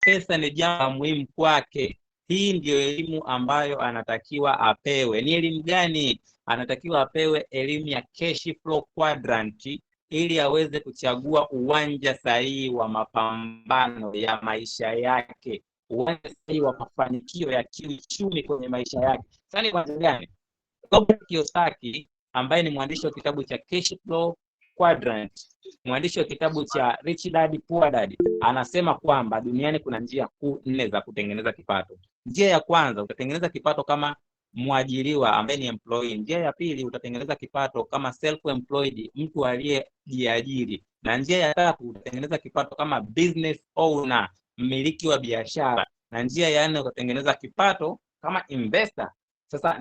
pesa ni jambo muhimu kwake. Hii ndio elimu ambayo anatakiwa apewe. Ni elimu gani? Anatakiwa apewe elimu ya cash flow quadrant ili aweze kuchagua uwanja sahihi wa mapambano ya maisha yake, uwanja sahihi wa mafanikio ya kiuchumi kwenye maisha yake. Sasa ni uwanja gani? Robert Kiyosaki ambaye ni mwandishi wa kitabu cha Cash Flow Quadrant, mwandishi wa kitabu cha Rich Dad Poor Dad, anasema kwamba duniani kuna njia kuu 4 za kutengeneza kipato. Njia ya kwanza, utatengeneza kipato kama mwajiriwa ambaye ni employee. Njia ya pili, utatengeneza kipato kama self employed, mtu aliyejiajiri. Na njia ya tatu, utatengeneza kipato kama business owner, mmiliki wa biashara. Na njia ya 4, utatengeneza kipato kama investor. Sasa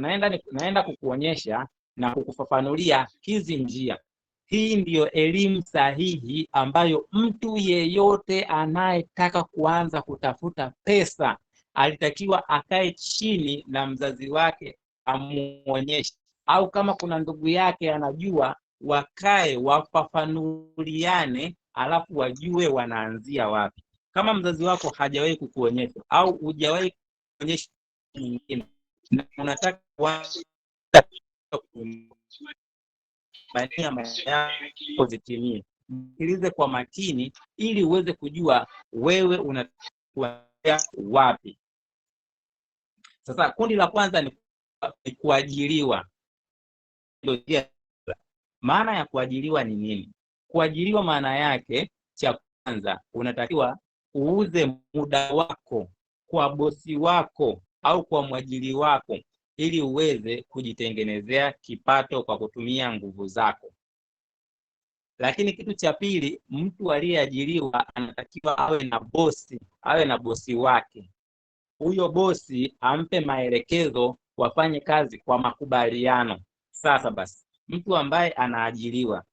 naenda kukuonyesha na kukufafanulia hizi njia. Hii ndiyo elimu sahihi ambayo mtu yeyote anayetaka kuanza kutafuta pesa alitakiwa akae chini na mzazi wake amuonyeshe, au kama kuna ndugu yake anajua, wakae wafafanuliane, alafu wajue wanaanzia wapi. Kama mzazi wako hajawahi kukuonyesha au hujawahi kuonyesha mwingine na unataka maisha yako zitimie, sikilize kwa makini ili uweze kujua wewe unakuwa wapi. Sasa kundi la kwanza ni kuajiriwa. Maana ya kuajiriwa ni nini? Kuajiriwa maana yake, cha kwanza, unatakiwa uuze muda wako kwa bosi wako au kwa mwajiri wako ili uweze kujitengenezea kipato kwa kutumia nguvu zako. Lakini kitu cha pili, mtu aliyeajiriwa anatakiwa awe na bosi wake. Huyo bosi ampe maelekezo, wafanye kazi kwa makubaliano. Sasa basi, mtu ambaye anaajiriwa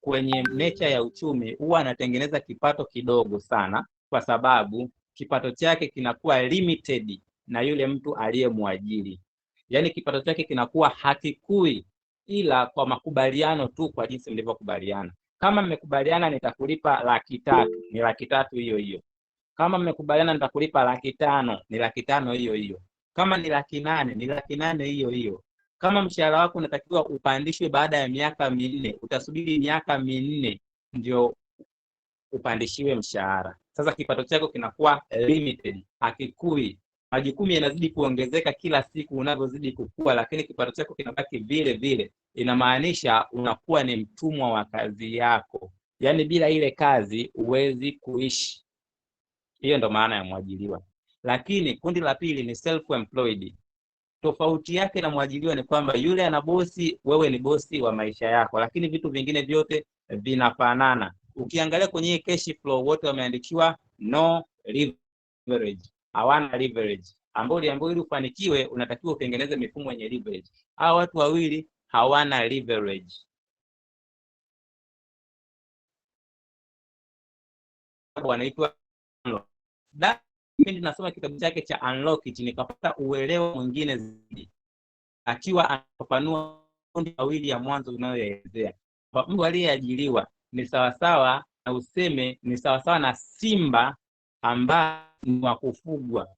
kwenye nature ya uchumi huwa anatengeneza kipato kidogo sana, kwa sababu kipato chake kinakuwa limited na yule mtu aliyemwajiri. Yaani kipato chake kinakuwa hakikui, ila kwa makubaliano tu, kwa jinsi mlivyokubaliana. Kama mmekubaliana nitakulipa 300,000, ni 300,000 hiyo hiyo. Kama mmekubaliana nitakulipa 500,000, ni 500,000 hiyo hiyo. Kama ni 800,000, ni 800,000 hiyo hiyo. Kama mshahara wako unatakiwa upandishwe baada ya miaka 4, utasubiri miaka 4 ndio upandishiwe mshahara. Sasa kipato chako kinakuwa limited, hakikui. Majukumu yanazidi kuongezeka kila siku unavyozidi kukua, lakini kipato chako kinabaki vile vile. Inamaanisha unakuwa ni mtumwa wa kazi yako. Yaani bila ile kazi huwezi kuishi. Hiyo ndo maana ya mwajiriwa. Lakini kundi la pili ni self employed. Tofauti yake na mwajiriwa ni kwamba yule ana bosi, wewe ni bosi wa maisha yako, lakini vitu vingine vyote vinafanana. Ukiangalia kwenye cash flow, wote wameandikiwa no leverage. Hawana leverage. Ambao ili ufanikiwe unatakiwa utengeneze mifumo yenye leverage. Hao watu wawili hawana leverage. Wanaitwa unlock. Mimi nasoma kitabu chake cha Unlock it, nikapata uelewa mwingine zaidi, akiwa anafafanua kundi wawili ya mwanzo unayoelezea. Kwa mtu aliyeajiriwa ni sawasawa na useme ni sawasawa na simba ambaye ni wa kufugwa.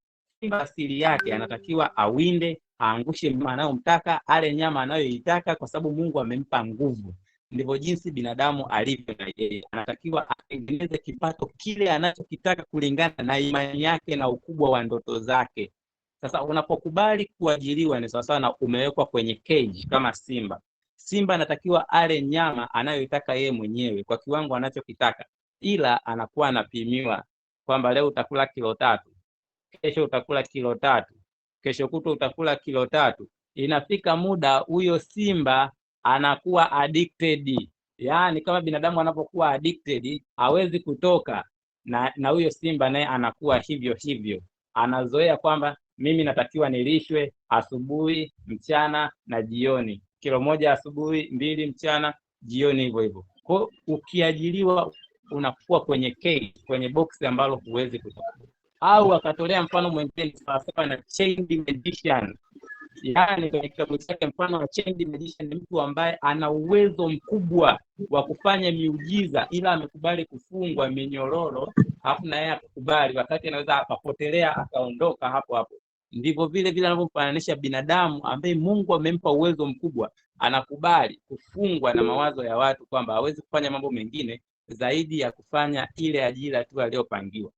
Simba asili yake anatakiwa awinde, aangushe mnyama anayomtaka, ale nyama anayoitaka, kwa sababu Mungu amempa nguvu. Ndivyo jinsi binadamu alivyo na yeye. Anatakiwa atengeneze kipato kile anachokitaka kulingana na imani yake na ukubwa wa ndoto zake. Sasa unapokubali kuajiriwa ni sawasawa na umewekwa kwenye cage kama simba. Simba anatakiwa ale nyama anayoitaka yeye mwenyewe kwa kiwango anachokitaka, ila anakuwa anapimiwa kwamba leo utakula kilo 3, kesho utakula kilo 3, kesho kutwa utakula kilo 3. Inafika muda huyo simba anakuwa addicted. Yaani kama binadamu anapokuwa addicted hawezi kutoka, na huyo simba naye anakuwa hivyo hivyo. Anazoea kwamba mimi natakiwa nilishwe asubuhi, mchana na jioni. Kilo 1 asubuhi, 2 mchana, jioni hivyo hivyo. Kwa ukiajiriwa unakuwa kwenye cage, kwenye box ambalo huwezi kutoka. Au akatolea mfano mwingine sawasawa na chained magician. Yaani kwenye kitabu chake mfano wa Change Magician ni mtu ambaye ana uwezo mkubwa wa kufanya miujiza, ila amekubali kufungwa minyororo, alafu na yeye akakubali, wakati anaweza akapotelea akaondoka hapo hapo. Ndivyo vile vile anavyomfananisha binadamu ambaye Mungu amempa uwezo mkubwa, anakubali kufungwa na mawazo ya watu kwamba hawezi kufanya mambo mengine zaidi ya kufanya ile ajira tu aliyopangiwa.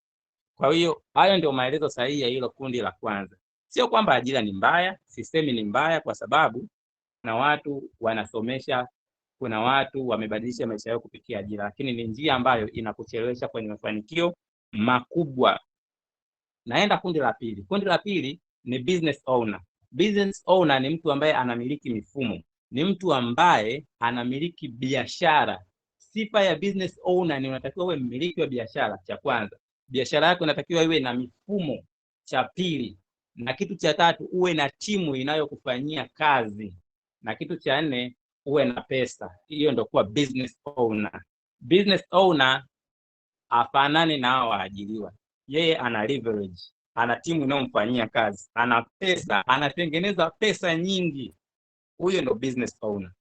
Kwa hiyo hayo ndio maelezo sahihi ya hilo kundi la kwanza. Sio kwamba ajira ni mbaya, sisemi ni mbaya, kwa sababu kuna watu wanasomesha, kuna watu wamebadilisha maisha yao kupitia ajira, lakini ni njia ambayo inakuchelewesha kwenye mafanikio makubwa. Naenda kundi la pili. Kundi la pili ni business owner. Business owner ni mtu ambaye anamiliki mifumo, ni mtu ambaye anamiliki biashara. Sifa ya business owner ni unatakiwa uwe mmiliki wa biashara. Cha kwanza, biashara yako inatakiwa iwe na mifumo. Cha pili, na kitu cha tatu, uwe na timu inayokufanyia kazi, na kitu cha nne, uwe na pesa. Hiyo ndio kuwa business owner. Business owner afanane na hao waajiriwa. Yeye ana leverage, ana timu inayomfanyia kazi, ana pesa, anatengeneza pesa nyingi. Huyo ndo business owner.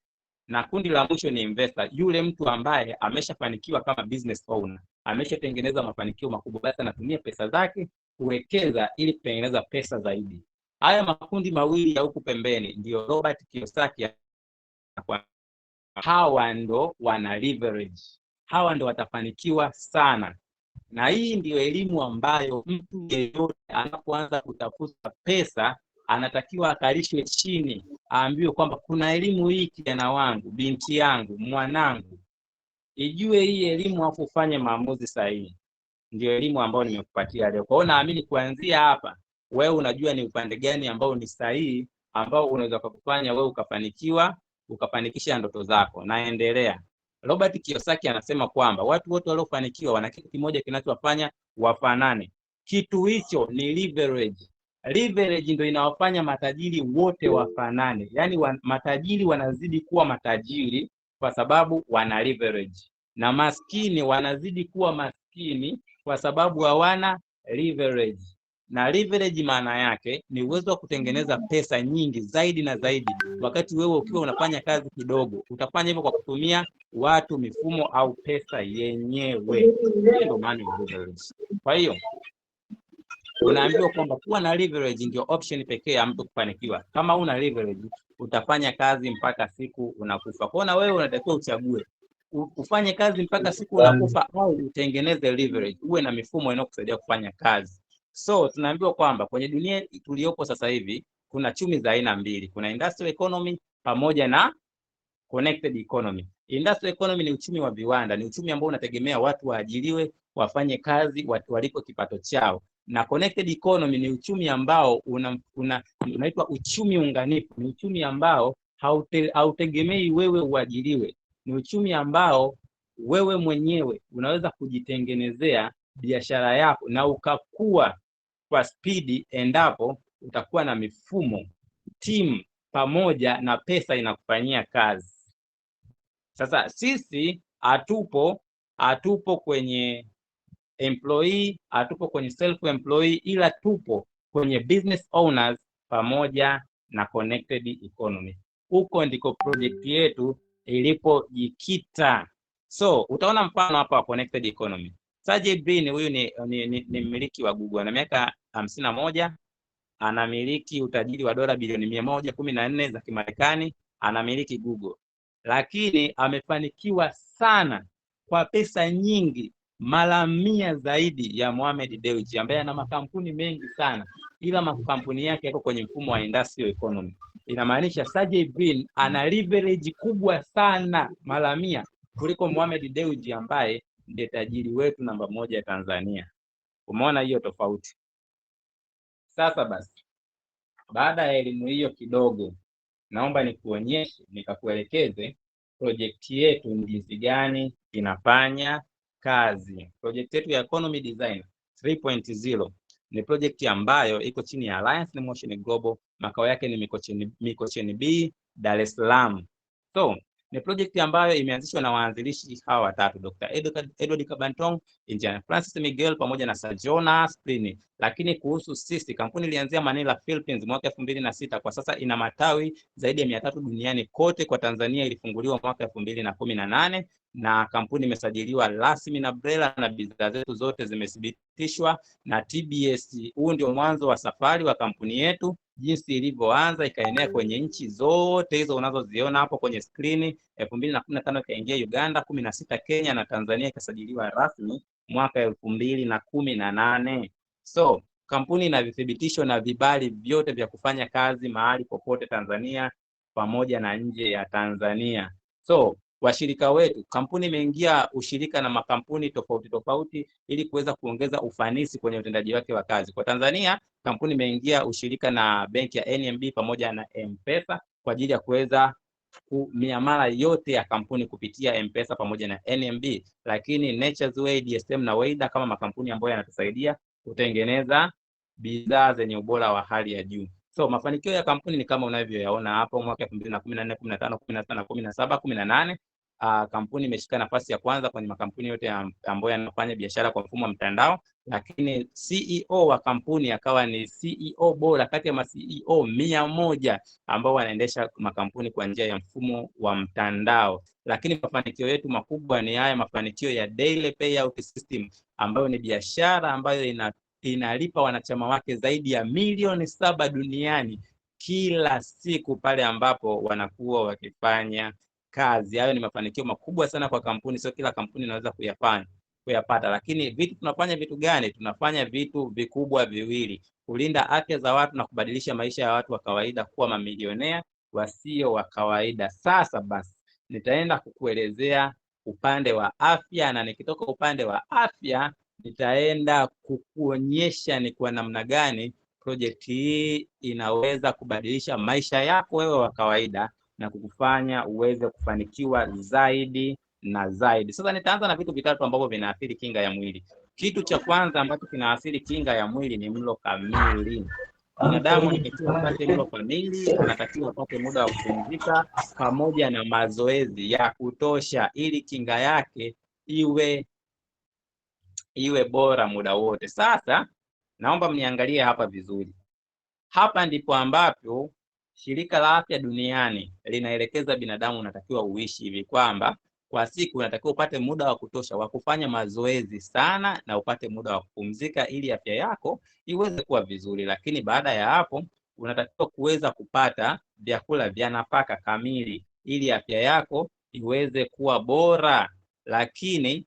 Na kundi la mwisho ni investor, yule mtu ambaye ameshafanikiwa kama business owner, ameshatengeneza mafanikio makubwa, basi anatumia pesa zake kuwekeza ili kutengeneza pesa zaidi. Haya makundi mawili ya huku pembeni ndio Robert Kiyosaki. Hawa ndo wana leverage, hawa ndo watafanikiwa sana. Na hii ndio elimu ambayo mtu yeyote anapoanza kutafuta pesa anatakiwa akalishwe chini, aambiwe kwamba kuna elimu hii, kijana wangu, binti yangu, mwanangu, ijue hii elimu afu ufanye maamuzi sahihi. Ndio elimu ambayo nimekupatia leo. Kwa hiyo naamini kuanzia hapa wewe unajua ni upande gani ambao ni sahihi, ambao unaweza kukufanya wewe ukafanikiwa, ukafanikisha ndoto zako. Naendelea. Robert Kiyosaki anasema kwamba watu wote waliofanikiwa wana kitu kimoja kinachowafanya wafanane. Kitu hicho ni leverage. Leverage ndio inawafanya matajiri wote wafanane. Yaani matajiri wanazidi kuwa matajiri kwa sababu wana leverage, na maskini wanazidi kuwa maskini kwa sababu hawana leverage. Na leverage maana yake ni uwezo wa kutengeneza pesa nyingi zaidi na zaidi, wakati wewe ukiwa unafanya kazi kidogo. Utafanya hivyo kwa kutumia watu, mifumo au pesa yenyewe. Hiyo ndio maana ya leverage. Kwa hiyo unaambiwa kwamba kuwa na leverage ndio option pekee ya mtu kufanikiwa. Kama una leverage, utafanya kazi mpaka siku unakufa. Kwa hiyo wewe unatakiwa uchague ufanye kazi mpaka siku unakufa au utengeneze leverage, uwe na mifumo inayokusaidia kufanya kazi. So tunaambiwa kwamba kwenye dunia tuliyopo sasa hivi kuna chumi za aina mbili. Kuna industrial economy pamoja na connected economy. Industrial economy ni uchumi wa viwanda, ni uchumi ambao unategemea watu waajiriwe, wafanye kazi, watu walipo kipato chao. Na connected economy ni uchumi ambao unaitwa uchumi unganifu. Ni uchumi ambao hautegemei wewe uajiriwe. Ni uchumi ambao wewe mwenyewe unaweza kujitengenezea biashara yako na ukakua kwa spidi endapo utakuwa na mifumo, timu pamoja na pesa inakufanyia kazi. Sasa sisi hatupo kwenye employee, hatupo kwenye self employee, ila tupo kwenye business owners pamoja na connected economy. Huko ndiko project yetu ilipojikita. So utaona mfano hapa wa connected economy. Sergey Brin huyu ni mmiliki wa Google, ana miaka 51, anamiliki utajiri wa dola bilioni 114 za Kimarekani, anamiliki Google. Lakini amefanikiwa sana kwa pesa nyingi, mara 100 zaidi ya Mohamed Dewji ambaye ana makampuni mengi sana, ila makampuni yake yako kwenye mfumo wa industrial economy. Inamaanisha Sergey Brin ana leverage kubwa sana, mara 100 kuliko Mohamed Dewji ambaye ndiye tajiri wetu namba 1 Tanzania. Umeona hiyo tofauti? Sasa basi, baada ya elimu hiyo kidogo, naomba nikuonyeshe, nikakuelekeze project yetu ni jinsi gani inafanya kazi. Project yetu ya Economy Design 3.0 ni project ambayo iko chini ya Alliance Motion Global, makao yake ni Mikocheni B, Dar es Salaam. So Ni project ambayo imeanzishwa na waanzilishi hawa watatu, Dr. Edward Kabantong, Engineer Francis Miguel pamoja na Sir Jonas Pliny. Lakini kuhusu sisi, kampuni ilianzia Manila, Philippines mwaka 2006. Kwa sasa ina matawi zaidi ya 300 duniani kote. Kwa Tanzania ilifunguliwa mwaka 2018 na kampuni imesajiliwa rasmi na BRELA na bidhaa zetu zote zimethibitishwa na TBS. Huu ndio mwanzo wa safari wa kampuni yetu, jinsi ilivyoanza ikaenea kwenye nchi zote hizo unazoziona hapo kwenye skrini. 2015 ikaingia Uganda, 16 Kenya na Tanzania ikasajiliwa rasmi mwaka 2018. So kampuni ina vithibitisho na vibali vyote vya kufanya kazi mahali popote Tanzania pamoja na nje ya Tanzania. So washirika wetu, kampuni imeingia ushirika na makampuni tofauti tofauti ili kuweza kuongeza ufanisi kwenye utendaji wake wa kazi. Kwa Tanzania, kampuni imeingia ushirika na benki ya NMB pamoja na M-Pesa kwa ajili ya kuweza miamala yote ya kampuni kupitia M-Pesa pamoja na NMB, lakini Nature's Way, DSM na Weida kama makampuni ambayo yanatusaidia kutengeneza bidhaa zenye ubora wa hali ya juu. So mafanikio ya kampuni ni kama unavyoyaona hapo, mwaka 2014, 15, 16, 17, 18 kampuni imeshika nafasi ya kwanza kwenye makampuni yote ambayo yanafanya biashara kwa mfumo wa mtandao, lakini CEO wa kampuni akawa ni CEO bora kati ya CEO 100 ambao wanaendesha makampuni kwa njia ya mfumo wa mtandao. Lakini mafanikio yetu makubwa ni haya mafanikio ya daily payout system, ambayo ni biashara ambayo inalipa wanachama wake zaidi ya milioni 7 duniani kila siku pale ambapo wanakuwa wakifanya kazi. Hayo ni mafanikio makubwa sana kwa kampuni, sio kila kampuni inaweza kuyapata. Lakini tunafanya vitu gani? Tunafanya vitu vikubwa viwili: kulinda afya za watu na kubadilisha maisha ya watu wa kawaida kuwa mamilionea wasio wa kawaida. Sasa basi nitaenda kukuelezea upande wa afya, na nikitoka upande wa afya nitaenda kukuonyesha ni kwa namna gani project hii inaweza kubadilisha maisha yako wewe wa kawaida na kukufanya uweze kufanikiwa zaidi na zaidi. Sasa nitaanza na vitu vitatu ambavyo vinaathiri kinga ya mwili. Kitu cha kwanza ambacho kinaathiri kinga ya mwili ni mlo kamili. Binadamu anatakiwa apate mlo kamili, anatakiwa apate muda wa kupumzika pamoja na mazoezi ya kutosha ili kinga yake iwe bora muda wote. Sasa naomba mniangalie hapa vizuri. Hapa ndipo ambapo Shirika la Afya Duniani linaelekeza binadamu unatakiwa uishi hivi kwamba kwa siku unatakiwa upate muda wa kutosha wa kufanya mazoezi sana na upate muda wa kupumzika ili afya yako iweze kuwa vizuri. Lakini baada ya hapo unatakiwa kuweza kupata vyakula vya nafaka kamili ili afya yako iweze kuwa bora. Lakini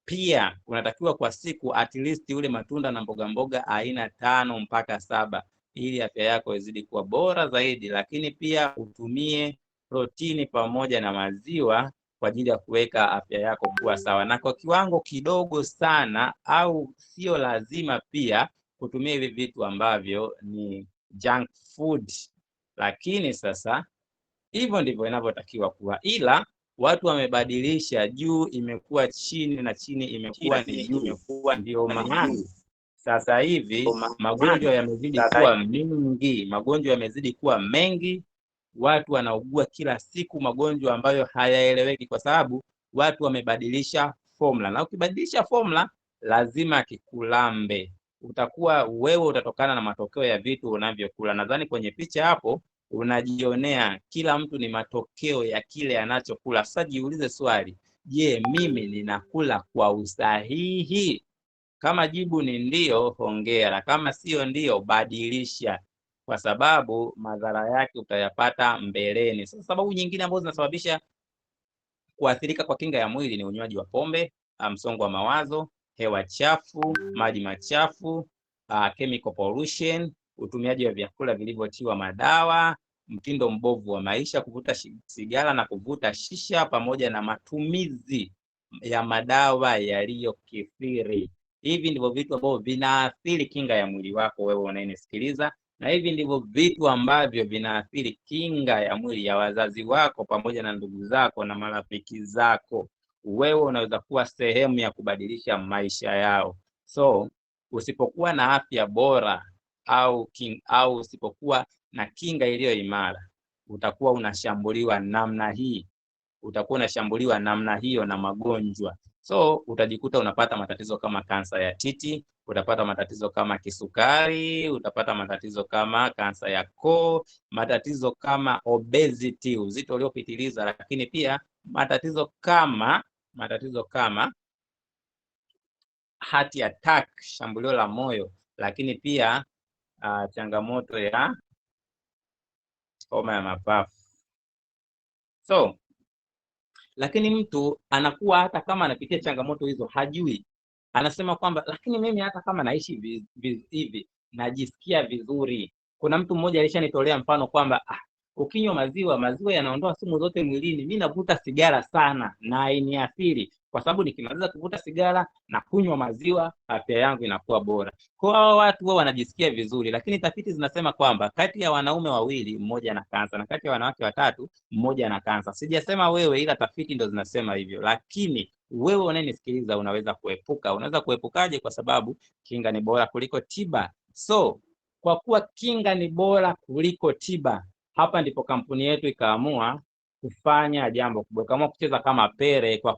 pia unatakiwa kwa siku at least ule matunda na mboga mboga aina 5 mpaka 7 ili afya yako izidi kuwa bora zaidi. Lakini pia utumie protini pamoja na maziwa kwa ajili ya kuweka afya yako kuwa sawa, na kwa kiwango kidogo sana, au sio lazima pia kutumia hivi vitu ambavyo ni junk food. Lakini sasa hivyo ndivyo inavyotakiwa kuwa, ila watu wamebadilisha, juu imekuwa chini na chini imekuwa ni juu. Ndio maana sasa hivi magonjwa yamezidi kuwa mengi, watu wanaugua kila siku magonjwa ambayo hayaeleweki kwa sababu watu wamebadilisha formula. Na ukibadilisha formula lazima kikulambe, utatokana na matokeo ya vitu unavyokula. Nadhani kwenye picha hapo unajionea kila mtu ni matokeo ya kile anachokula. Sasa jiulize swali, je, mimi ninakula kwa usahihi? Kama jibu ni ndio, hongera. Kama sio ndio, badilisha, kwa sababu madhara yake utayapata mbeleni. Sasa sababu nyingine ambazo zinasababisha kuathirika kwa kinga ya mwili ni unywaji wa pombe, msongo wa mawazo, hewa chafu, maji machafu, chemical pollution, utumiaji wa vyakula vilivyotiwa madawa, mtindo mbovu wa maisha, kuvuta sigara na kuvuta shisha, pamoja na matumizi ya madawa yaliyokithiri. Hivi ndivyo vitu ambavyo vinaathiri kinga ya mwili wako wewe unayenisikiliza, na hivi ndivyo vitu ambavyo vinaathiri kinga ya mwili ya wazazi wako pamoja na ndugu zako na marafiki zako. Wewe unaweza kuwa sehemu ya maisha yao. So usipokuwa na afya bora au usipokuwa na kinga iliyo imara, utakuwa unashambuliwa namna hii. utakuwa unashambuliwa namna hiyo na magonjwa. So utajikuta unapata matatizo kama kansa ya titi, utapata matatizo kama kisukari, utapata matatizo kama kansa ya koo, matatizo kama obesity, uzito uliopitiliza, lakini pia matatizo kama heart attack, shambulio la moyo, lakini pia changamoto ya homa ya mapafu. So lakini mtu anakuwa hata kama anapitia changamoto hizo hajui, anasema kwamba lakini mimi hata kama naishi hivi najisikia vizuri. Kuna mtu mmoja alishanitolea mfano kwamba ukinywa maziwa yanaondoa sumu zote mwilini. Mimi navuta sigara sana na hainiathiri, kwa sababu nikimaliza kuvuta sigara na kunywa maziwa, afya yangu inakuwa bora. Kwa hao watu wao wanajisikia vizuri, lakini tafiti zinasema kwamba kati ya wanaume 2 mmoja ana kansa, na kati ya wanawake 3 mmoja ana kansa. Sijasema wewe, ila tafiti ndo zinasema hivyo. Lakini wewe unayenisikiliza unaweza kuepuka. Unaweza kuepukaje? Kwa sababu kinga ni bora kuliko tiba. So kwa kuwa kinga ni bora kuliko tiba, hapa ndipo kampuni yetu ikaamua kufanya jambo kubwa, kama kucheza kama pere kwa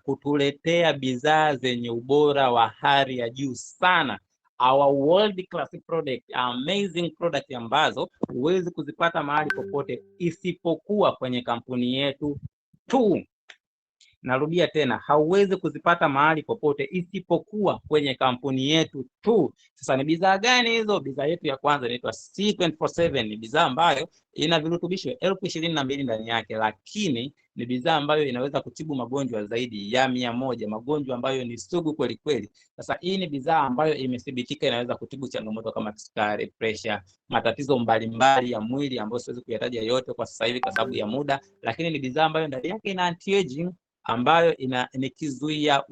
kutuletea bidhaa zenye ubora wa hali ya juu sana, our world class product, amazing product ambazo huwezi kuzipata mahali popote isipokuwa kwenye kampuni yetu tu. Narudia tena, hauwezi kuzipata mahali popote isipokuwa kwenye kampuni yetu tu. Sasa ni bidhaa gani hizo? Bidhaa yetu ya kwanza inaitwa C24/7. Ni bidhaa ambayo ina virutubisho 22,000 ndani yake, lakini ni bidhaa ambayo inaweza kutibu magonjwa zaidi ya 100, magonjwa ambayo ni sugu kweli kweli. Sasa hii ni bidhaa ambayo imethibitika inaweza kutibu changamoto kama kisukari, pressure, matatizo mbalimbali ya mwili ambayo siwezi kuyataja yote kwa sasa hivi kwa sababu ya muda, lakini ni bidhaa ambayo ndani yake ina anti-aging ambayo ni kizuia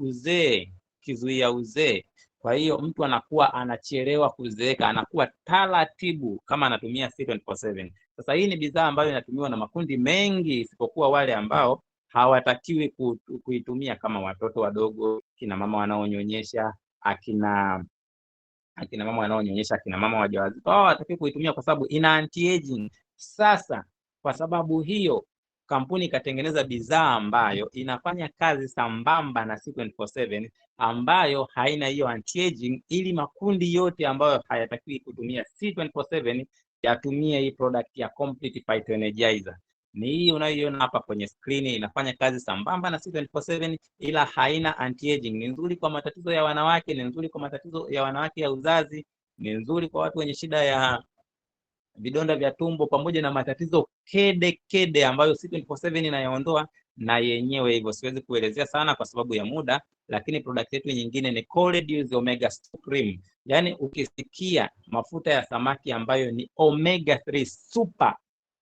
uzee. Kwa hiyo mtu anakuwa anachelewa kuzeeka, anakuwa taratibu kama anatumia C24/7. Sasa hii ni bidhaa ambayo inatumiwa na makundi mengi isipokuwa wale ambao hawatakiwi kuitumia, kama watoto wadogo, kina mama wanaonyonyesha, akina mama wajawazito. Hao hawatakiwi kuitumia kwa sababu ina anti-aging. Sasa kwa sababu hiyo kampuni ikatengeneza bidhaa ambayo inafanya kazi sambamba na C24/7 ambayo haina hiyo anti-aging, ili makundi yote ambayo hayatakiwi kutumia C24/7 yatumie hii product ya Complete Phytoenergizer. Ni hii unayoiona hapa kwenye screen, inafanya kazi sambamba na C24/7 ila haina anti-aging. Ni nzuri kwa matatizo ya wanawake, ni nzuri kwa matatizo ya wanawake ya uzazi, ni nzuri kwa watu wenye shida ya vidonda vya tumbo, pamoja na matatizo kede ambayo C24/7 inayaondoa na yenyewe. Hivyo siwezi kuelezea sana kwa sababu ya muda, lakini product yetu nyingine ni Choleduz Omega Supreme. Yaani ukisikia mafuta ya samaki ambayo ni Omega 3 Super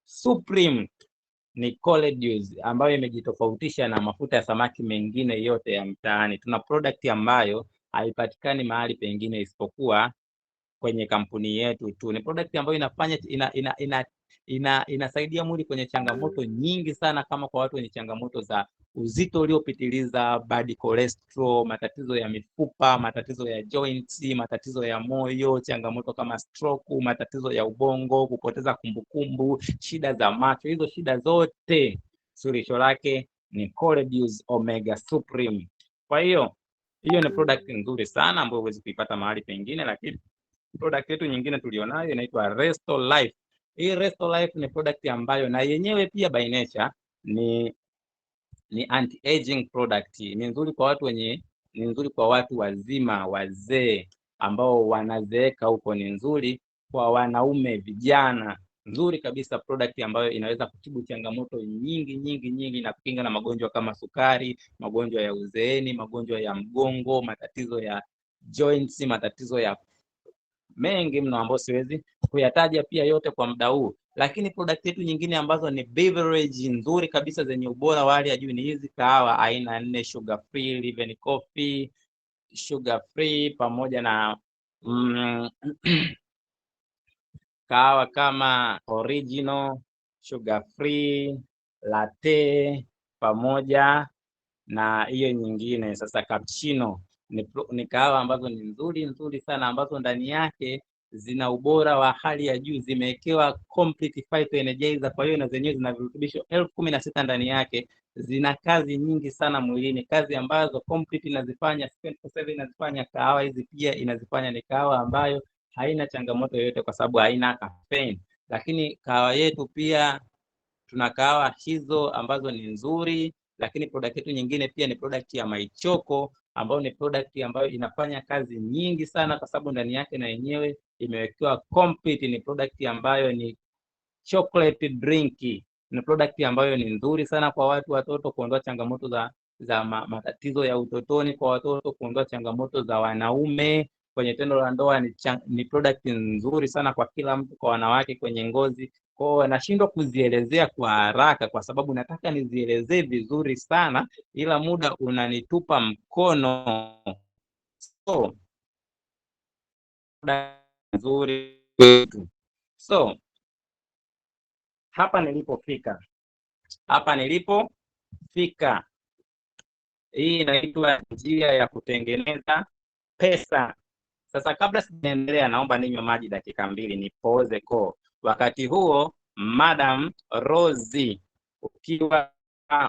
Supreme, ni Choleduz ambayo imejitofautisha na mafuta ya samaki mengine yote ya mtaani. Tuna product ambayo haipatikani mahali pengine isipokuwa kwenye kampuni yetu tu. Ni product ambayo inasaidia mwili kwenye changamoto nyingi sana, kama kwa watu wenye changamoto za uzito uliopitiliza, bad cholesterol, matatizo ya mifupa, matatizo ya joints, matatizo ya moyo, changamoto kama stroke, matatizo ya ubongo, kupoteza kumbukumbu, shida za macho. Hizo shida zote suluhisho lake ni Choleduz Omega Supreme. Kwa hiyo ni product nzuri sana ambayo huwezi kuipata mahali pengine. Lakini product yetu nyingine tulionayo inaitwa Restore Life. Hii Restore Life ni product ambayo na yenyewe pia by nature ni anti-aging product. Ni nzuri kwa watu ni nzuri kwa watu wazima, wazee ambao wanazeeka huko, ni nzuri kwa wanaume, vijana. Nzuri kabisa product ambayo inaweza kutibu changamoto nyingi na kukinga na magonjwa kama sukari, magonjwa ya uzeeni, magonjwa ya mgongo, matatizo ya joints, matatizo ya mengi mno ambayo siwezi kuyataja pia yote kwa muda huu. Lakini product yetu nyingine ambazo ni beverage nzuri kabisa zenye ubora wa hali ya juu ni hizi kahawa aina 4, sugar free, live coffee, sugar free, pamoja na kahawa kama original, sugar free, latte, pamoja na hiyo nyingine sasa cappuccino. Ni kahawa ambazo ni nzuri sana, ambazo ndani yake zina ubora wa hali ya juu, zimewekewa complete phytoenergizer. Kwa hiyo na zenyewe zina virutubisho 16,000 ndani yake, zina kazi nyingi sana mwilini, kazi ambazo complete inazifanya 24/7 inazifanya. Kahawa hizi pia inazifanya, ni kahawa ambayo haina changamoto yoyote kwa sababu haina caffeine. Lakini kahawa yetu pia tuna kahawa hizo ambazo ni nzuri, lakini product yetu nyingine pia ni product ya Maichoko, ambayo ni product ambayo inafanya kazi nyingi sana kwa sababu ndani yake na yenyewe imewekewa complete. Ni product ambayo ni chocolate drink, ni product ambayo ni nzuri sana kwa watoto, kuondoa changamoto za matatizo ya utotoni kwa watoto, kuondoa changamoto za wanaume kwenye tendo la ndoa. Ni product nzuri sana kwa kila mtu, kwa wanawake kwenye ngozi. Kwa nashindwa kuzielezea kwa haraka kwa sababu nataka nizielezee vizuri sana, ila muda unanitupa mkono. So nzuri kwetu. So hapa nilipofika, hii inaitwa njia ya kutengeneza pesa. Sasa kabla sijaendelea, naomba ninywe maji dakika 2 nipoze koo. Wakati huo, Madam Rosie, ukiwa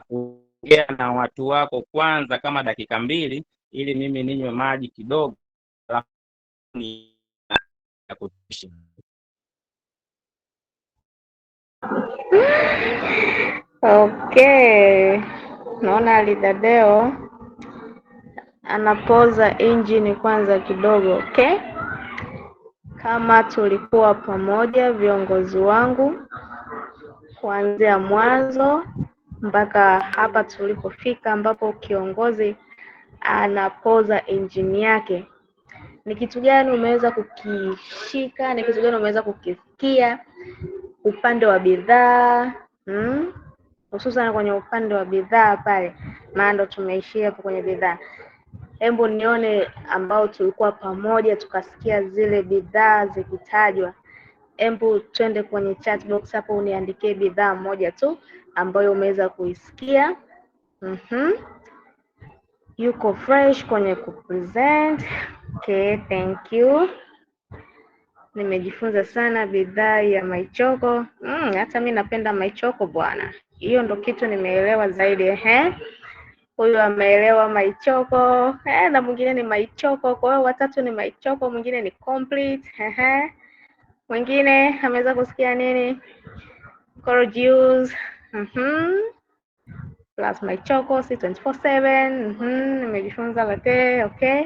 ongea na watu wako kwanza kama dakika 2 ili mimi ninywe maji kidogo, alafu ni ya kutosha. Okay, naona Lidadeo anapoza engine kwanza kidogo. Okay, kama tulikuwa pamoja viongozi wangu kuanzia mwanzo mpaka hapa tulipofika, ambapo kiongozi anapoza engine yake, ni kitu gani umeweza kukishika? Ni kitu gani umeweza kukisikia upande wa bidhaa? Hususan kwenye upande wa bidhaa pale, maana ndo tumeishia hapo kwenye bidhaa. Hebu nione ambao tulikuwa pamoja tukasikia zile bidhaa zikitajwa. Hebu twende kwenye chat box hapo, uniandikie bidhaa moja tu ambayo umeweza kuisikia. Yuko fresh kwenye kupresent. Okay, thank you. Nimejifunza sana bidhaa ya Maichoko. Hata mi napenda Maichoko bwana. Hiyo ndo kitu nimeelewa zaidi. Huyu ameelewa Maichoko. Na mwingine ni Maichoko. Kwa hiyo watatu ni Maichoko, mwingine ni complete. Mwingine ameweza kusikia nini? Coral juice. Plus Maichoko C24/7. Nimejifunza latte. Okay.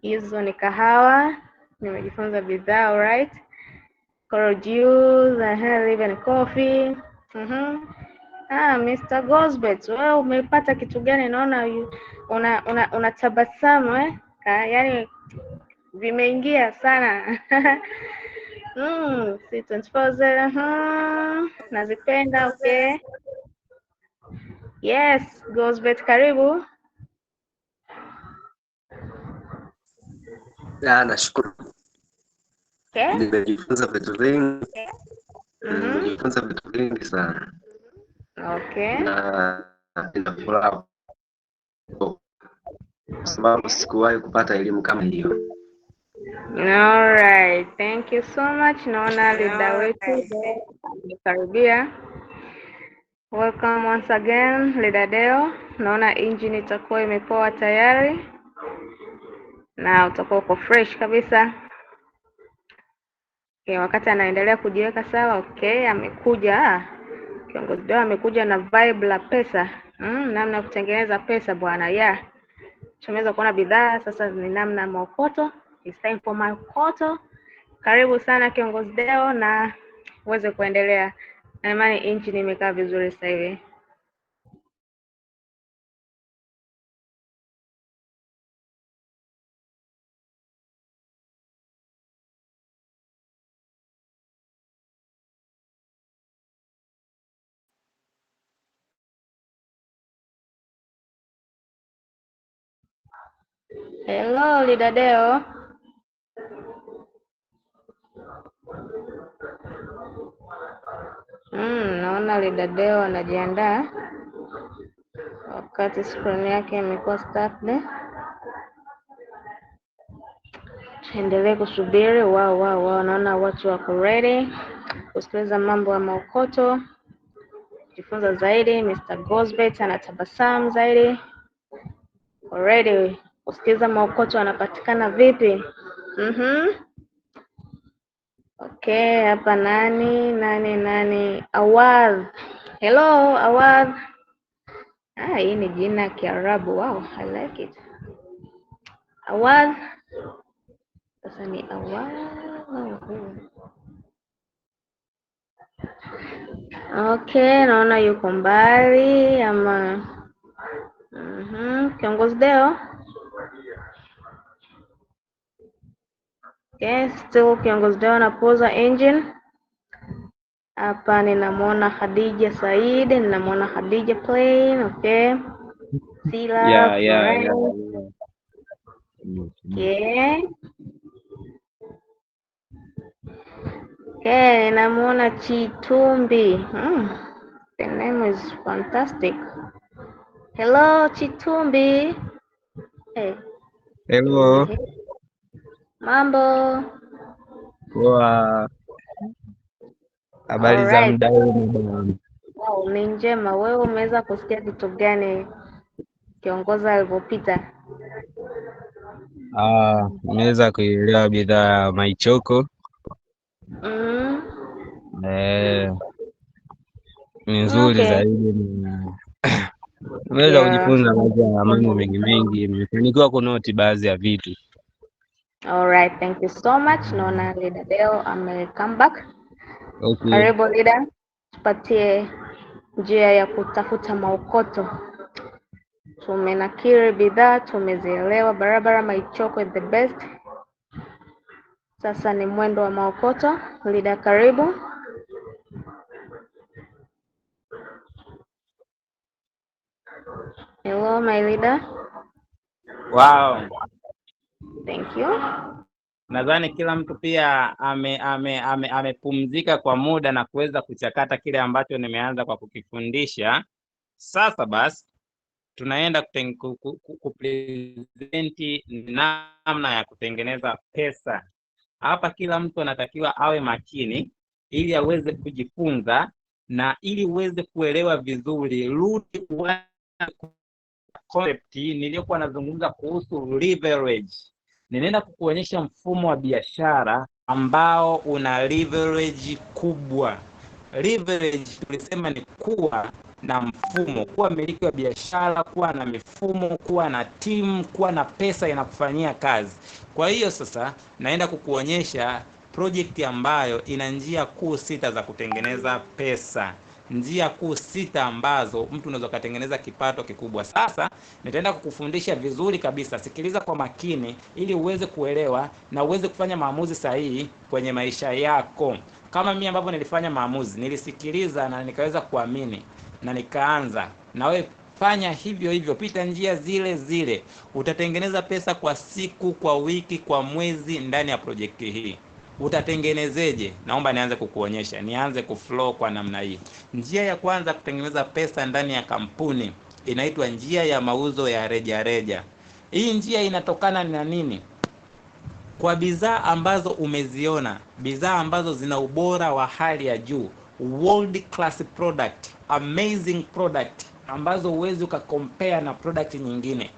Hizo ni kahawa. Nimejifunza bidhaa. Alright. Coral juice, Live coffee. Mr. Gosbet, wewe umepata kitu gani? Naona una tabasamu yaani vimeingia sana. C24/7 nazipenda. Okay. Yes, Gosbet, karibu. Nashukuru. Okay. Nimejifunza vitu vingi. Nimejifunza vitu vingi sana. Okay. Na ninafuraha kwa sababu sikuwahi kupata elimu kama hiyo. Alright, thank you so much. Naona leader wetu karibia. Welcome once again leader Deo. Naona engine itakuwa imepoa tayari na utakuwa uko fresh kabisa. Okay, wakati anaendelea kujiweka sawa. Okay, amekuja kiongozi Deo, amekuja na vibe la pesa. Namna ya kutengeneza pesa bwana. Tumeweza kuona bidhaa, sasa ni namna maokoto. It's time for maokoto. Karibu sana kiongozi Deo na uweze kuendelea. Na imani engine imekaa vizuri sasa hivi. Hello leader Deo. Naona leader Deo anajiandaa wakati screen yake imekuwa stuck. Endelee kusubiri. Wow, naona watu wako ready kusikiliza mambo ya maokoto, jifunza zaidi. Mr. Gosbet anatabasamu zaidi. Ready kusikiliza maokoto anapatikana vipi? Okay, hapa nani? Awad. Hello, Awad. Hii ni jina ya Kiarabu. Wow, I like it. Awad. Sasa ni Awad. Okay, naona yuko mbali ama Kiongozi Deo. Okay, still Kiongozi Deo anapoza engine. Hapa ninamwona Khadija Said, ninamwona Khadija Plain. Okay, Sila. Yeah. Okay, ninamwona Chitumbi. The name is fantastic. Hello, Chitumbi. Hey. Hello. Mambo. Poa. Habari za muda huu? Wow, ni njema. Wewe umeweza kusikia kitu gani kiongozi alipopita? Nimeweza kuelewa bidhaa ya Maichoko. Ni nzuri zaidi. Nimeweza kujifunza baadhi ya mambo mengi. Nimefanikiwa kunoti baadhi ya vitu. Alright, thank you so much. Naona Leader Deo ame come back. Okay. Karibu Leader, tupatie njia ya kutafuta maokoto. Tumenakiri bidhaa, tumezielewa barabara. Maichoko is the best. Sasa ni mwendo wa maokoto. Leader, karibu. Hello, my leader. Wow. Thank you. Nadhani kila mtu pia amepumzika kwa muda na kuweza kuchakata kile ambacho nimeanza kwa kukifundisha. Sasa basi tunaenda kupresenti namna ya kutengeneza pesa. Hapa kila mtu anatakiwa awe makini ili aweze kujifunza na ili uweze kuelewa vizuri. Rudi concept niliyokuwa nazungumza kuhusu leverage. Ninaenda kukuonyesha mfumo wa biashara ambao una leverage kubwa. Leverage tulisema ni kuwa na mfumo, kuwa miliki wa biashara, kuwa na mifumo, kuwa na timu, kuwa na pesa inakufanyia kazi. Kwa hiyo sasa naenda kukuonyesha project ambayo ina njia kuu 6 za kutengeneza pesa. Njia kuu 6 ambazo mtu unaweza kutengeneza kipato kikubwa. Sasa nitaenda kukufundisha vizuri kabisa. Sikiliza kwa makini ili uweze kuelewa na uweze kufanya maamuzi sahihi kwenye maisha yako. Kama mimi ambavyo nilifanya maamuzi, nilisikiliza na nikaweza kuamini na nikaanza. Na wewe fanya hivyo, pita njia zile. Utatengeneza pesa kwa siku, kwa wiki, kwa mwezi ndani ya projekti hii. Utatengenezeje? Naomba nianze kukuonyesha. Nianze kuflow kwa namna hii. Njia ya kwanza kutengeneza pesa ndani ya kampuni inaitwa njia ya mauzo ya rejareja. Hii njia inatokana na nini? Kwa bidhaa ambazo umeziona, bidhaa ambazo zina ubora wa hali ya juu, world class product, amazing product ambazo huwezi ukacompare na product nyingine.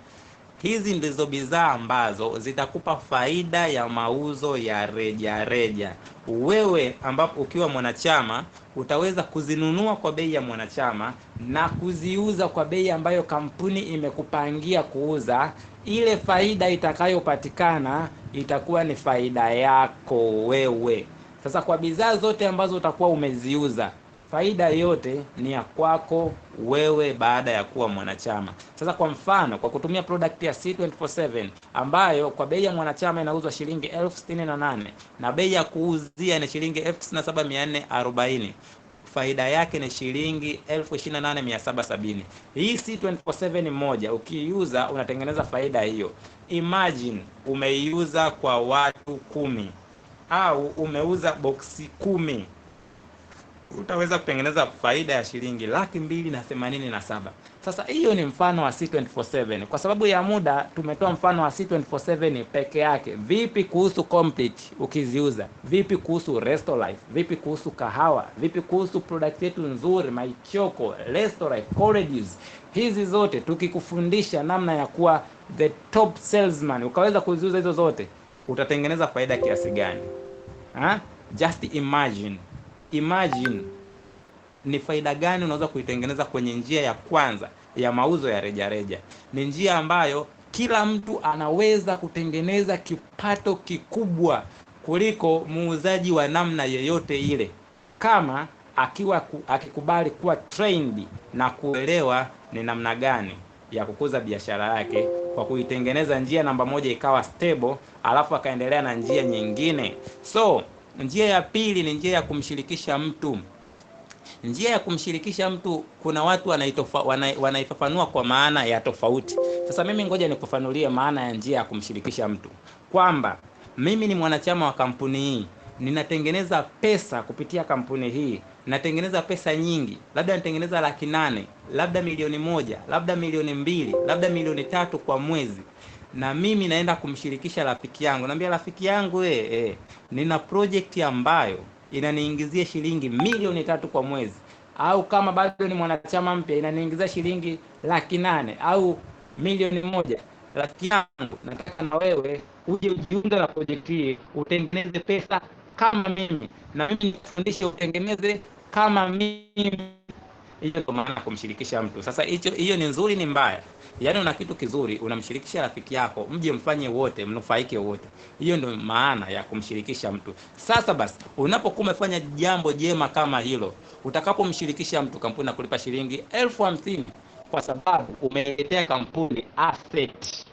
Hizi ndizo bidhaa ambazo zitakupa faida ya mauzo ya rejareja. Wewe ambapo ukiwa mwanachama utaweza kuzinunua kwa bei ya mwanachama na kuziuza kwa bei ambayo kampuni imekupangia kuuza. Ile faida itakayopatikana itakuwa ni faida yako wewe. Sasa kwa bidhaa zote ambazo utakuwa umeziuza, faida yote ni ya kwako wewe baada ya kuwa mwanachama. Sasa kwa mfano, kwa kutumia product ya C247 ambayo kwa bei ya mwanachama inauzwa shilingi 68,000 na bei ya kuuzia ni shilingi 97,440. Faida yake ni shilingi 28,770. Hii C247 moja ukiiuza unatengeneza faida hiyo. Imagine umeiuza kwa watu 10 au umeuza boksi 10. utaweza kutengeneza faida ya shilingi 287,000. Sasa hiyo ni mfano wa C247. Kwa sababu ya muda tumetoa mfano wa C247 peke yake. Vipi kuhusu Complete ukiziuza? Vipi kuhusu Resto Life? Vipi kuhusu kahawa? Vipi kuhusu product yetu nzuri My Choco, Resto Life, Courageous? Hizi zote tukikufundisha namna ya kuwa the top salesman, ukaweza kuziuza hizo zote, utatengeneza faida kiasi gani? Just imagine ni faida gani unaweza kuitengeneza kwenye njia ya kwanza ya mauzo ya rejareja. Ni njia ambayo kila mtu anaweza kutengeneza kipato kikubwa kuliko muuzaji wa namna yoyote ile, kama akikubali kuwa trained na kuelewa ni namna gani ya kukuza biashara yake kwa kuitengeneza njia namba moja ikawa stable, alafu akaendelea na njia nyingine. So njia ya pili ni njia ya kumshirikisha mtu. Njia ya kumshirikisha mtu, kuna watu wanaifafanua kwa maana ya tofauti. Sasa mimi ngoja nikufanulie maana ya njia ya kumshirikisha mtu, kwamba mimi ni mwanachama wa kampuni hii, ninatengeneza pesa kupitia kampuni hii, natengeneza pesa nyingi, labda natengeneza 800,000, labda 1,000,000, labda 2,000,000, labda 3,000,000 kwa mwezi, na mimi naenda kumshirikisha rafiki yangu. Naambia rafiki yangu, nina project ambayo inaniingizia shilingi 3,000,000 kwa mwezi, au kama bado ni mwanachama mpya inaniingizia shilingi 800,000 au 1,000,000. Rafiki yangu, nataka na wewe uje ujiunge na project hii, utengeneze pesa kama mimi, na mimi nikufundishe utengeneze kama mimi. Hiyo ndio maana kumshirikisha mtu. Sasa hiyo ni nzuri, ni mbaya. Yaani una kitu kizuri, unamshirikisha rafiki yako, mje mfanye wote, mnufaike wote. Hiyo ndio maana ya kumshirikisha mtu. Sasa basi, unapokuwa umefanya jambo jema kama hilo, utakapomshirikisha mtu, kampuni inakulipa shilingi 50,000 kwa sababu umeletea kampuni asset.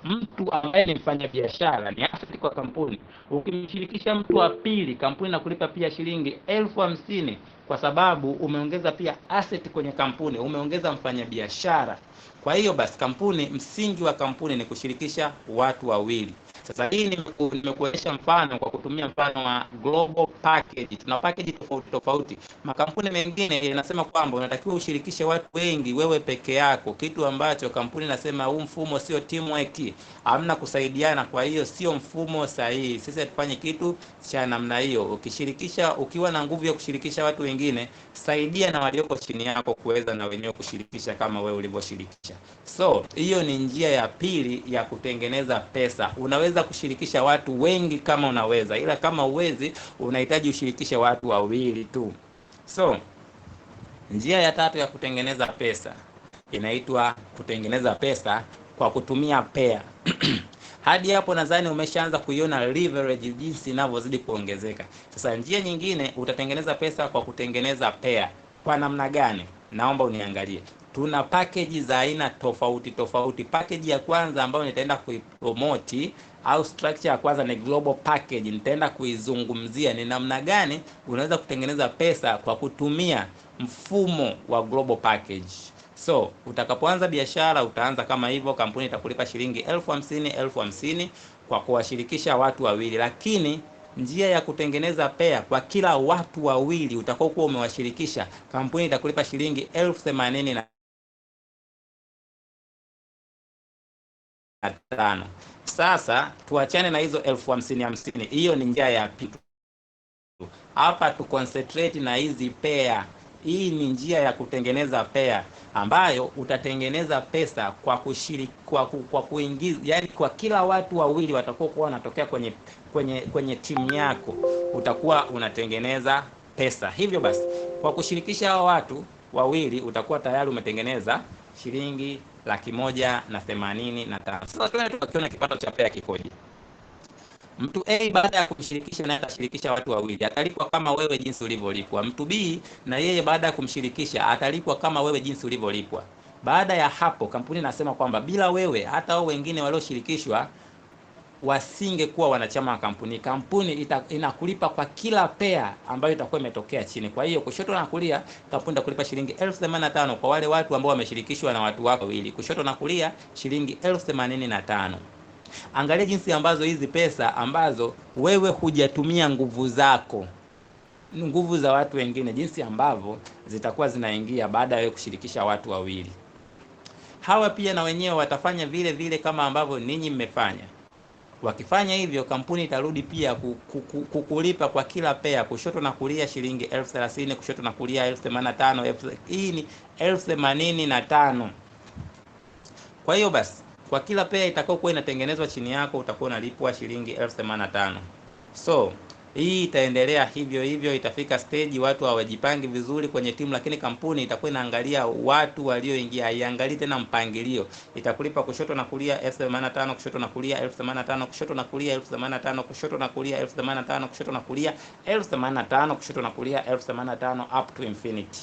Mtu ambaye ni mfanya biashara ni asset kwa kampuni. Ukimshirikisha mtu wa pili, kampuni inakulipa pia shilingi 50,000 kwa sababu umeongeza pia asset kwenye kampuni, umeongeza mfanya biashara. Kwa hiyo basi, kampuni, msingi wa kampuni ni kushirikisha watu wawili. Sasa hii nimekuonyesha mfano kwa kutumia mfano wa global package. Tuna package tofauti tofauti. Makampuni mengine yanasema kwamba unatakiwa ushirikishe watu wengi, wewe peke yako, kitu ambacho kampuni nasema huu mfumo sio teamwork, hamna kusaidiana, kwa hiyo sio mfumo sahihi. Sisi hatufanye kitu cha namna hiyo. Ukishirikisha, ukiwa na nguvu ya kushirikisha watu wengine, saidia na walioko chini yako kuweza na wenyewe kushirikisha kama wewe ulivyoshirikisha. So hiyo ni njia ya pili ya kutengeneza pesa. Unaweza kushirikisha watu wengi kama unaweza, ila kama uwezi, unahitaji ushirikishe watu wawili tu. So njia ya tatu ya kutengeneza pesa inaitwa kutengeneza pesa kwa kutumia pair. Hadi hapo nadhani umeshaanza kuiona leverage jinsi inavyozidi kuongezeka. Sasa njia nyingine, utatengeneza pesa kwa kutengeneza pair. Kwa namna gani? Naomba uniangalie. Tuna package za aina tofauti tofauti. Package ya kwanza ambayo nitaenda kuipromote au structure ya kwanza ni global package. Nitaenda kuizungumzia ni namna gani unaweza kutengeneza pesa kwa kutumia mfumo wa global package. So utakapoanza biashara utaanza kama hivyo, kampuni itakulipa shilingi 50,000 kwa kuwashirikisha watu wawili, lakini njia ya kutengeneza pair, kwa kila watu wawili utakao kuwa umewashirikisha, kampuni itakulipa shilingi 85,000. Sasa tuachane na hizo 50,000. Hiyo ni njia ya pili. Hapa tu concentrate na hizi pair. Hii ni njia ya kutengeneza pair ambayo utatengeneza pesa kwa kushiriki, kwa kuingiza, yani kwa kila watu wawili watakuwa wanatokea kwenye timu yako, utakuwa unatengeneza pesa. Hivyo basi, kwa kushirikisha hao watu wawili utakuwa tayari umetengeneza shilingi 185,000. Sasa tukiona kipato cha pair kikoje. Mtu A baada ya kumshirikisha naye atashirikisha watu wawili, atalipwa kama wewe jinsi ulivyolipwa. Mtu B na yeye baada ya kumshirikisha atalipwa kama wewe jinsi ulivyolipwa. Baada ya hapo, kampuni nasema kwamba bila wewe hata hao wengine walioshirikishwa wasingekuwa wanachama wa kampuni. Kampuni inakulipa kwa kila pair ambayo itakuwa imetokea chini. Kwa hiyo kushoto na kulia, kampuni itakulipa shilingi 85,000 kwa wale watu ambao wameshirikishwa na watu wako wawili. Kushoto na kulia shilingi 85,000. Angalia jinsi ambazo hizi pesa ambazo wewe hujatumia nguvu zako, nguvu za watu wengine, jinsi ambavyo zitakuwa zinaingia baada ya wewe kushirikisha watu wawili. Hawa pia na wenyewe watafanya vile vile kama ambavyo ninyi mmefanya. Wakifanya hivyo, kampuni itarudi pia kukulipa kwa kila pea, kushoto na kulia shilingi 30,000, kushoto na kulia 85,000. Hii ni 85,000. Kwa hiyo basi, kwa kila pea itakayokuwa inatengenezwa chini yako utakuwa unalipwa shilingi 85,000. So hii itaendelea hivyo hivyo, itafika stage watu hawajipangi vizuri kwenye timu, lakini kampuni itakuwa inaangalia watu walioingia, haiangalii tena mpangilio. Itakulipa kushoto na kulia 85,000, kushoto na kulia 85,000, kushoto na kulia 85,000, kushoto na kulia 85,000, kushoto na kulia 85,000, kushoto na kulia 85,000 up to infinity.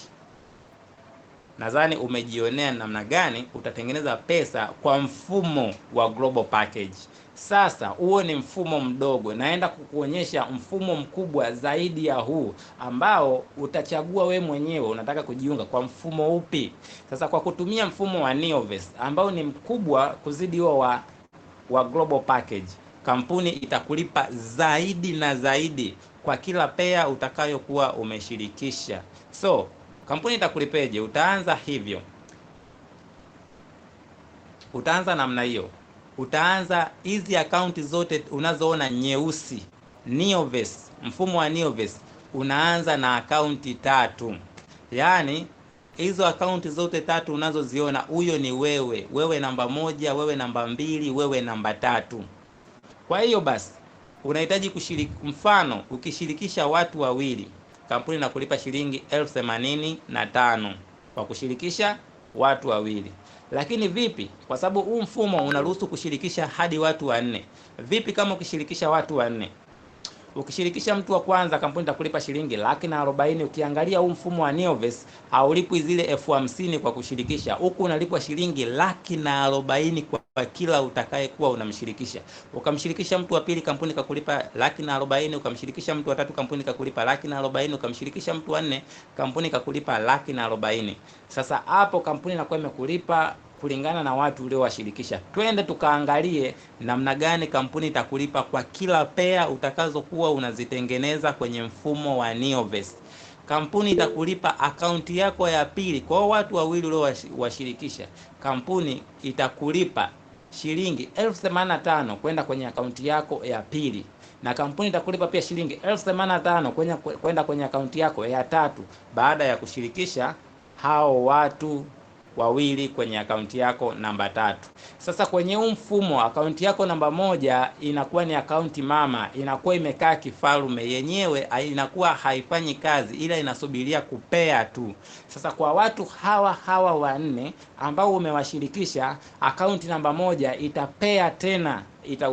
Nadhani umejionea namna gani utatengeneza pesa kwa mfumo wa global package. Sasa huo ni mfumo mdogo, naenda kukuonyesha mfumo mkubwa zaidi ya huu ambao utachagua we mwenyewe unataka kujiunga kwa mfumo upi. Sasa kwa kutumia mfumo wa Neoverse ambao ni mkubwa kuzidi huo wa global package, kampuni itakulipa zaidi na zaidi kwa kila pea utakayokuwa umeshirikisha. So kampuni itakulipeje? Utaanza hivyo, utaanza namna hiyo. Utaanza hizi akaunti zote unazoona nyeusi, Neoverse, mfumo wa Neoverse unaanza na akaunti 3. Yaani hizo akaunti zote 3 unazoziona, huyo ni wewe. Wewe namba 1, wewe namba 2, wewe namba 3. Kwa hiyo basi unahitaji kushiriki. Mfano, ukishirikisha watu wawili, kampuni inakulipa shilingi 85,000 kwa kushirikisha watu wawili. Lakini vipi? Kwa sababu huu mfumo unaruhusu kushirikisha hadi watu 4. Vipi kama ukishirikisha watu 4? Ukishirikisha mtu wa kwanza, kampuni itakulipa shilingi 140,000. Ukiangalia huu mfumo wa Neoverse haulipwi zile 50,000 kwa kushirikisha. Huku unalipwa shilingi 140,000 kwa kila utakayekuwa unamshirikisha. Ukamshirikisha mtu wa pili, kampuni ikakulipa 140,000. Ukamshirikisha mtu wa tatu, kampuni ikakulipa 140,000. Ukamshirikisha mtu wa 4, kampuni ikakulipa 140,000. Sasa hapo kampuni inakuwa imekulipa kulingana na watu uliowashirikisha. Twende tukaangalie namna gani kampuni itakulipa kwa kila pea utakazokuwa unazitengeneza kwenye mfumo wa Neoverse. Kampuni itakulipa akaunti yako ya pili kwa watu wawili uliowashirikisha. Kampuni itakulipa shilingi 85,000 kwenda kwenye akaunti yako ya pili, na kampuni itakulipa pia shilingi 85,000 kwenda kwenye akaunti yako ya tatu baada ya kushirikisha hao watu wawili kwenye akaunti yako namba 3. Sasa kwenye huu mfumo, akaunti yako namba 1 inakuwa ni akaunti mama, inakuwa imekaa kifalume, yenyewe inakuwa haifanyi kazi, ila inasubiria kupea tu. Sasa kwa watu hawa 4 ambao umewashirikisha, akaunti namba 1 itapea tena,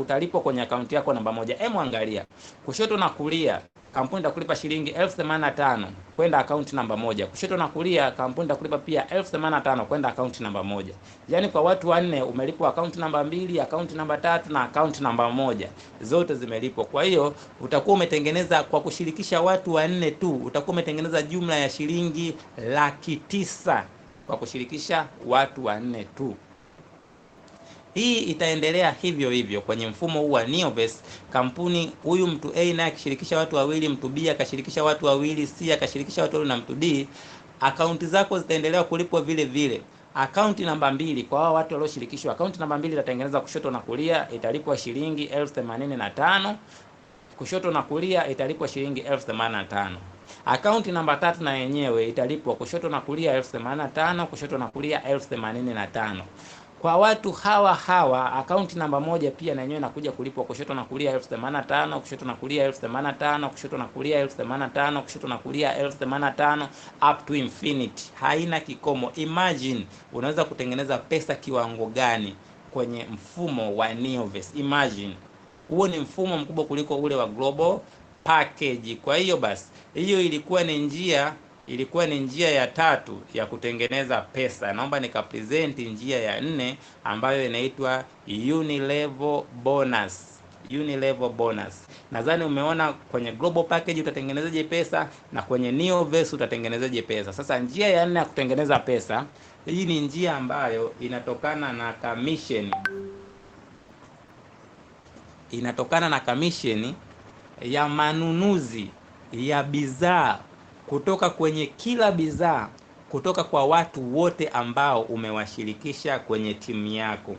utalipwa kwenye akaunti yako namba 1. Hebu angalia kushoto na kulia, kampuni itakulipa shilingi 85,000 kwenda akaunti namba 1. Kushoto na kulia, kampuni itakulipa pia 85,000 kwenda akaunti namba 1. Yaani kwa watu 4 umelipwa akaunti namba 2, akaunti namba 3 na akaunti namba 1. Zote zimelipwa. Kwa hiyo utakuwa umetengeneza, kwa kushirikisha watu 4 tu, utakuwa umetengeneza jumla ya shilingi 900,000 kwa kushirikisha watu 4 tu. Hii itaendelea hivyo hivyo kwenye mfumo huu wa Neoverse. Kampuni huyu mtu A naye akishirikisha watu wawili, mtu B akashirikisha watu wawili, C akashirikisha watu wawili na mtu D, akaunti zako zitaendelea kulipwa vile vile. Akaunti namba 2 kwa hao watu walioshirikishwa, akaunti namba 2 itatengeneza kushoto na kulia, italipwa shilingi 85,000. Kushoto na kulia italipwa shilingi 85,000. Akaunti namba 3 na yenyewe italipwa kushoto na kulia 85,000, kushoto na kulia 85,000. Kwa watu hawa akaunti namba 1 pia na yenyewe inakuja kulipwa kushoto na kulia 85,000, kushoto na kulia 85,000, kushoto na kulia 85,000, kushoto na kulia 85,000 up to infinity. Haina kikomo. Imagine unaweza kutengeneza pesa kiwango gani kwenye mfumo wa Neoverse. Imagine. Huo ni mfumo mkubwa kuliko ule wa global package. Kwa hiyo basi, hiyo ilikuwa ni njia ya 3 ya kutengeneza pesa. Naomba nikapresent njia ya 4 ambayo inaitwa unilevel bonus. Unilevel bonus. Nadhani umeona kwenye global package utatengenezaje pesa na kwenye Neoverse utatengenezaje pesa. Sasa njia ya 4 ya kutengeneza pesa, hii ni njia ambayo inatokana na commission. Inatokana na commission ya manunuzi ya bidhaa kutoka kwenye kila bidhaa, kutoka kwa watu wote ambao umewashirikisha kwenye timu yako.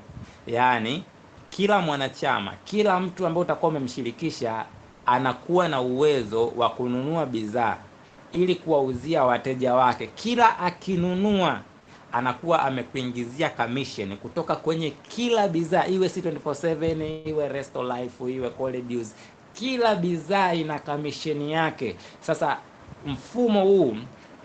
Yaani kila mwanachama, kila mtu ambaye utakuwa umemshirikisha anakuwa na uwezo wa kununua bidhaa ili kuwauzia wateja wake. Kila akinunua anakuwa amekuingizia commission kutoka kwenye kila bidhaa, iwe C24/7, iwe Resto Life, iwe Coledews. Kila bidhaa ina commission yake. Sasa mfumo huu,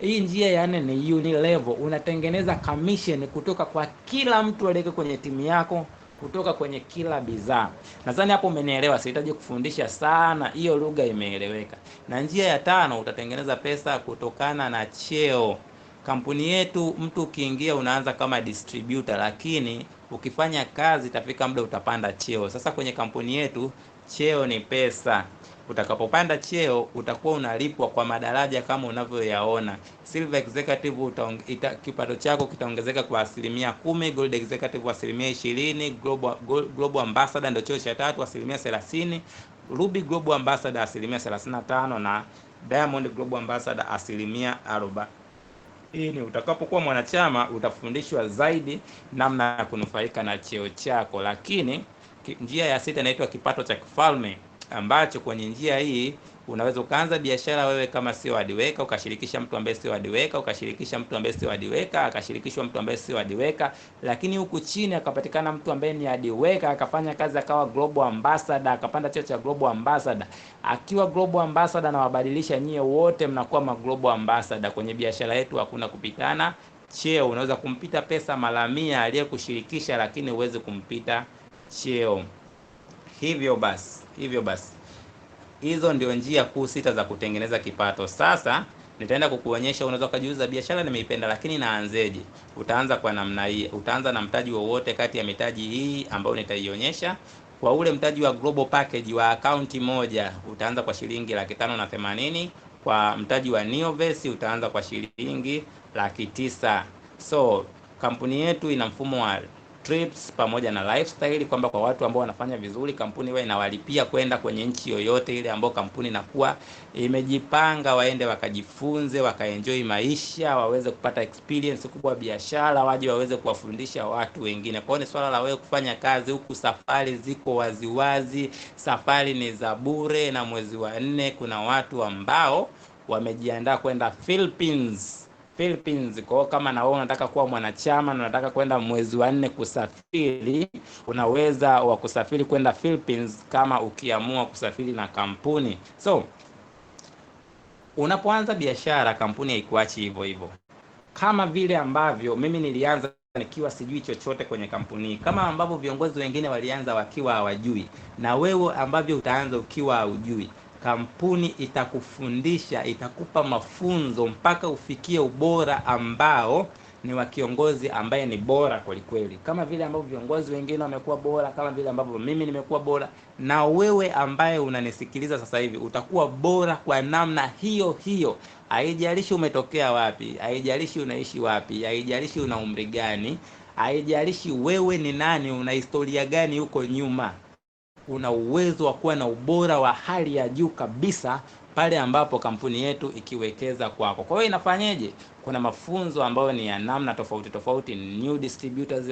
hii njia ya 4 ni unilevel, unatengeneza commission kutoka kwa kila mtu aliyeko kwenye timu yako, kutoka kwenye kila bidhaa. Nadhani hapo umenielewa, sihitaji kufundisha sana, hiyo lugha imeeleweka. Na njia ya 5, utatengeneza pesa kutokana na cheo. Kampuni yetu, mtu ukiingia unaanza kama distributor, lakini ukifanya kazi itafika muda utapanda cheo. Sasa kwenye kampuni yetu cheo ni pesa. Utakapopanda cheo utakuwa unalipwa kwa madaraja kama unavyoyaona. Silver executive kipato chako kitaongezeka kwa 10%, gold executive 20%, global ambassador ndio cheo cha 3 30%, ruby global ambassador 35%, na diamond global ambassador 40%. Hii ni utakapokuwa mwanachama utafundishwa zaidi namna ya kunufaika na cheo chako. Lakini njia ya 6 inaitwa kipato cha kifalme, ambacho kwenye njia hii unaweza ukaanza biashara wewe kama sio hardworker, ukashirikisha mtu ambaye sio hardworker, ukashirikisha mtu ambaye sio hardworker, akashirikishwa mtu ambaye sio hardworker, lakini huku chini akapatikana mtu ambaye ni hardworker, akafanya kazi akawa global ambassador, akapanda cheo cha global ambassador. Akiwa global ambassador na wabadilisha nyie wote mnakuwa ma global ambassador. Kwenye biashara yetu hakuna kupitana cheo. Unaweza kumpita pesa mara 100 aliyekushirikisha, lakini uweze kumpita cheo. Hivyo basi hizo ndio njia kuu 6 za kutengeneza kipato. Sasa nitaenda kukuonyesha unaweza kujiuza biashara. Nimeipenda, lakini naanzeje? Utaanza kwa namna hii. Utaanza na mtaji wowote kati ya mitaji hii ambayo nitaionyesha. Kwa ule mtaji wa global package wa akaunti moja utaanza kwa shilingi 580,000. Kwa mtaji wa Neoverse utaanza kwa shilingi 900,000. So kampuni yetu ina mfumo wa trips pamoja na lifestyle, kwamba kwa watu ambao wanafanya vizuri kampuni wewe inawalipia kwenda kwenye nchi yoyote ile ambayo kampuni inakuwa imejipanga, waende wakajifunze, wakaenjoy maisha, waweze kupata experience kubwa biashara, waje waweze kuwafundisha watu wengine. Kwa hiyo ni swala la wewe kufanya kazi huku. Safari ziko waziwazi, safari ni za bure, na mwezi wa 4 kuna watu ambao wamejiandaa kwenda Philippines. Kwa kama na wewe unataka kuwa mwanachama na unataka kwenda mwezi wa 4 kusafiri, unaweza wa kusafiri kwenda Philippines kama ukiamua kusafiri na kampuni. So unapoanza biashara, kampuni haikuachi hivyo hivyo. Kama vile ambavyo mimi nilianza nikiwa sijui chochote kwenye kampuni, kama ambavyo viongozi wengine walianza wakiwa hawajui, na wewe ambavyo utaanza ukiwa hujui, kampuni itakufundisha, itakupa mafunzo mpaka ufikie ubora ambao ni wa kiongozi ambaye ni bora kweli. Kama vile ambavyo viongozi wengine wamekuwa bora, kama vile ambavyo mimi nimekuwa bora, na wewe ambaye unanisikiliza sasa hivi utakuwa bora kwa namna hiyo hiyo. Haijalishi umetokea wapi, haijalishi unaishi wapi, haijalishi una umri gani, haijalishi wewe ni nani, una historia gani huko nyuma. Una uwezo wa kuwa na ubora wa hali ya juu kabisa pale ambapo kampuni yetu ikiwekeza kwako. Kwa hiyo inafanyeje? Kuna mafunzo ambayo ni ya namna tofauti, new distributors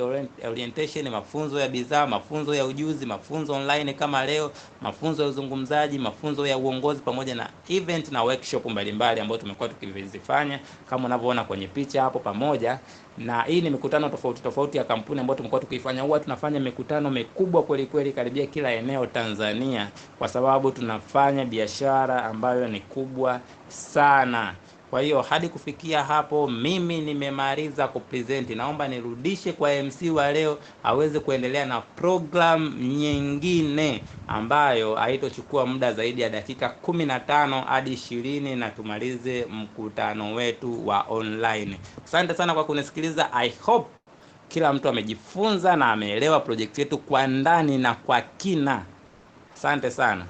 orientation, mafunzo ya bidhaa, mafunzo ya ujuzi, mafunzo online kama leo, mafunzo ya uzungumzaji, mafunzo ya uongozi, pamoja na event na workshop mbalimbali ambayo tumekuwa tukivizifanya kama unavyoona kwenye picha hapo pamoja. Na hii ni mikutano tofauti ya kampuni ambayo tumekuwa tukifanya. Huwa tunafanya mikutano mikubwa kweli karibia kila eneo Tanzania, kwa sababu tunafanya biashara ambayo ni kubwa sana. Kwa hiyo hadi kufikia hapo mimi nimemaliza kupresent. Naomba nirudishe kwa MC wa leo aweze kuendelea na program nyingine ambayo haitochukua muda zaidi ya dakika 15 hadi 20 na tumalize mkutano wetu wa online. Asante sana kwa kunisikiliza. I hope kila mtu amejifunza na ameelewa project yetu kwa ndani na kwa kina. Asante sana.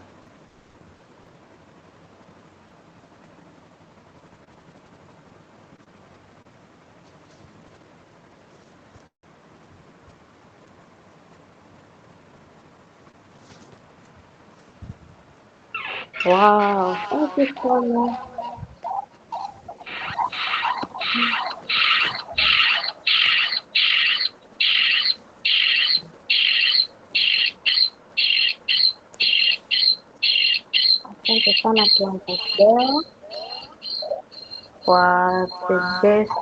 Wow, thank you so much. Asante sana Kianza Deo kwa the best